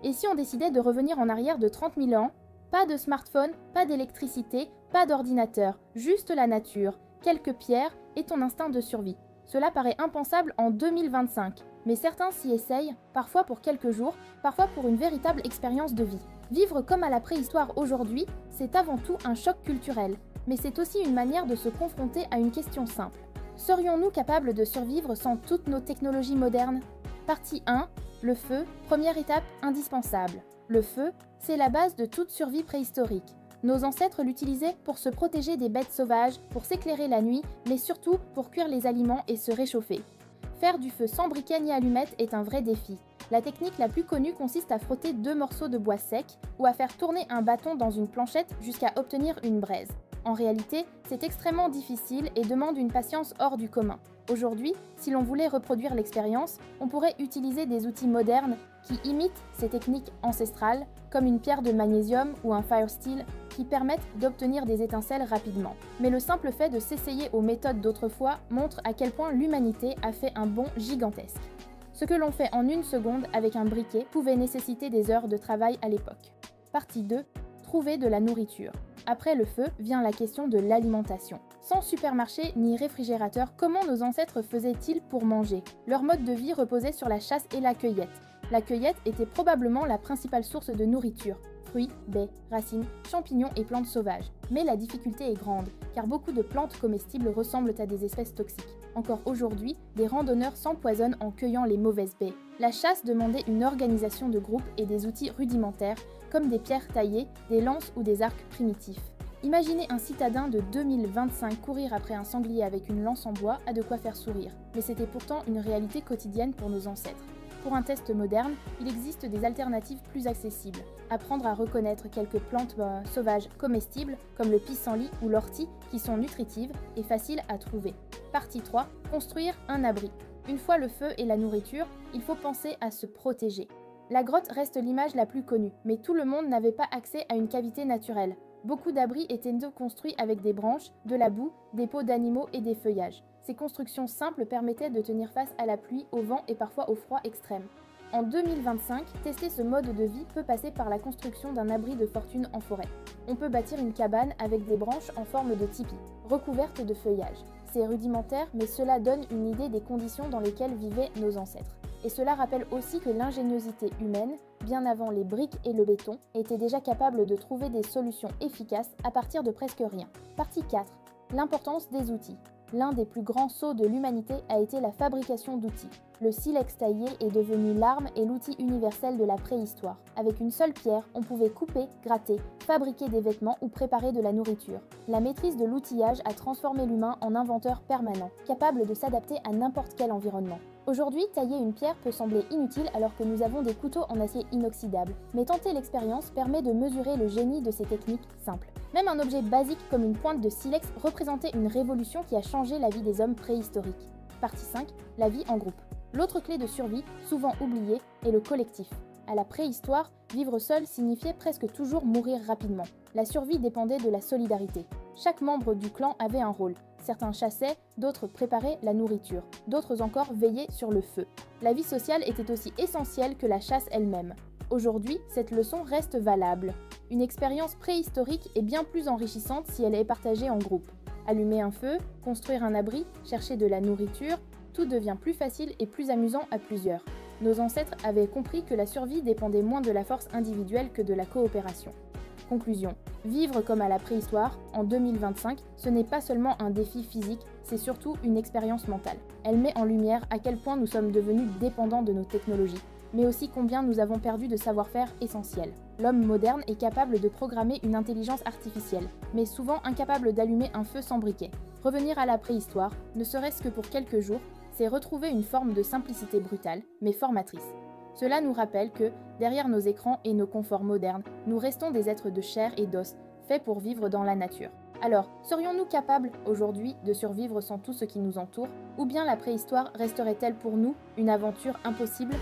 Et si on décidait de revenir en arrière de 30 000 ans? Pas de smartphone, pas d'électricité, pas d'ordinateur, juste la nature, quelques pierres et ton instinct de survie. Cela paraît impensable en 2025, mais certains s'y essayent, parfois pour quelques jours, parfois pour une véritable expérience de vie. Vivre comme à la préhistoire aujourd'hui, c'est avant tout un choc culturel, mais c'est aussi une manière de se confronter à une question simple. Serions-nous capables de survivre sans toutes nos technologies modernes? Partie 1. Le feu, première étape indispensable. Le feu, c'est la base de toute survie préhistorique. Nos ancêtres l'utilisaient pour se protéger des bêtes sauvages, pour s'éclairer la nuit, mais surtout pour cuire les aliments et se réchauffer. Faire du feu sans briquet ni allumettes est un vrai défi. La technique la plus connue consiste à frotter 2 morceaux de bois sec ou à faire tourner un bâton dans une planchette jusqu'à obtenir une braise. En réalité, c'est extrêmement difficile et demande une patience hors du commun. Aujourd'hui, si l'on voulait reproduire l'expérience, on pourrait utiliser des outils modernes qui imitent ces techniques ancestrales, comme une pierre de magnésium ou un fire steel, qui permettent d'obtenir des étincelles rapidement. Mais le simple fait de s'essayer aux méthodes d'autrefois montre à quel point l'humanité a fait un bond gigantesque. Ce que l'on fait en 1 seconde avec un briquet pouvait nécessiter des heures de travail à l'époque. Partie 2. Trouver de la nourriture. Après le feu vient la question de l'alimentation. Sans supermarché ni réfrigérateur, comment nos ancêtres faisaient-ils pour manger? Leur mode de vie reposait sur la chasse et la cueillette. La cueillette était probablement la principale source de nourriture. Fruits, baies, racines, champignons et plantes sauvages. Mais la difficulté est grande, car beaucoup de plantes comestibles ressemblent à des espèces toxiques. Encore aujourd'hui, des randonneurs s'empoisonnent en cueillant les mauvaises baies. La chasse demandait une organisation de groupe et des outils rudimentaires, comme des pierres taillées, des lances ou des arcs primitifs. Imaginez un citadin de 2025 courir après un sanglier avec une lance en bois a de quoi faire sourire, mais c'était pourtant une réalité quotidienne pour nos ancêtres. Pour un test moderne, il existe des alternatives plus accessibles. Apprendre à reconnaître quelques plantes sauvages comestibles, comme le pissenlit ou l'ortie, qui sont nutritives et faciles à trouver. Partie 3. Construire un abri. Une fois le feu et la nourriture, il faut penser à se protéger. La grotte reste l'image la plus connue, mais tout le monde n'avait pas accès à une cavité naturelle. Beaucoup d'abris étaient construits avec des branches, de la boue, des peaux d'animaux et des feuillages. Ces constructions simples permettaient de tenir face à la pluie, au vent et parfois au froid extrême. En 2025, tester ce mode de vie peut passer par la construction d'un abri de fortune en forêt. On peut bâtir une cabane avec des branches en forme de tipi, recouvertes de feuillage. C'est rudimentaire, mais cela donne une idée des conditions dans lesquelles vivaient nos ancêtres. Et cela rappelle aussi que l'ingéniosité humaine, bien avant les briques et le béton, était déjà capable de trouver des solutions efficaces à partir de presque rien. Partie 4. L'importance des outils. L'un des plus grands sauts de l'humanité a été la fabrication d'outils. Le silex taillé est devenu l'arme et l'outil universel de la préhistoire. Avec une seule pierre, on pouvait couper, gratter, fabriquer des vêtements ou préparer de la nourriture. La maîtrise de l'outillage a transformé l'humain en inventeur permanent, capable de s'adapter à n'importe quel environnement. Aujourd'hui, tailler une pierre peut sembler inutile alors que nous avons des couteaux en acier inoxydable. Mais tenter l'expérience permet de mesurer le génie de ces techniques simples. Même un objet basique comme une pointe de silex représentait une révolution qui a changé la vie des hommes préhistoriques. Partie 5. La vie en groupe. L'autre clé de survie, souvent oubliée, est le collectif. À la préhistoire, vivre seul signifiait presque toujours mourir rapidement. La survie dépendait de la solidarité. Chaque membre du clan avait un rôle. Certains chassaient, d'autres préparaient la nourriture, d'autres encore veillaient sur le feu. La vie sociale était aussi essentielle que la chasse elle-même. Aujourd'hui, cette leçon reste valable. Une expérience préhistorique est bien plus enrichissante si elle est partagée en groupe. Allumer un feu, construire un abri, chercher de la nourriture, tout devient plus facile et plus amusant à plusieurs. Nos ancêtres avaient compris que la survie dépendait moins de la force individuelle que de la coopération. Conclusion. Vivre comme à la préhistoire, en 2025, ce n'est pas seulement un défi physique, c'est surtout une expérience mentale. Elle met en lumière à quel point nous sommes devenus dépendants de nos technologies, mais aussi combien nous avons perdu de savoir-faire essentiel. L'homme moderne est capable de programmer une intelligence artificielle, mais souvent incapable d'allumer un feu sans briquet. Revenir à la préhistoire, ne serait-ce que pour quelques jours, c'est retrouver une forme de simplicité brutale, mais formatrice. Cela nous rappelle que, derrière nos écrans et nos conforts modernes, nous restons des êtres de chair et d'os, faits pour vivre dans la nature. Alors, serions-nous capables, aujourd'hui, de survivre sans tout ce qui nous entoure, ou bien la préhistoire resterait-elle pour nous une aventure impossible ?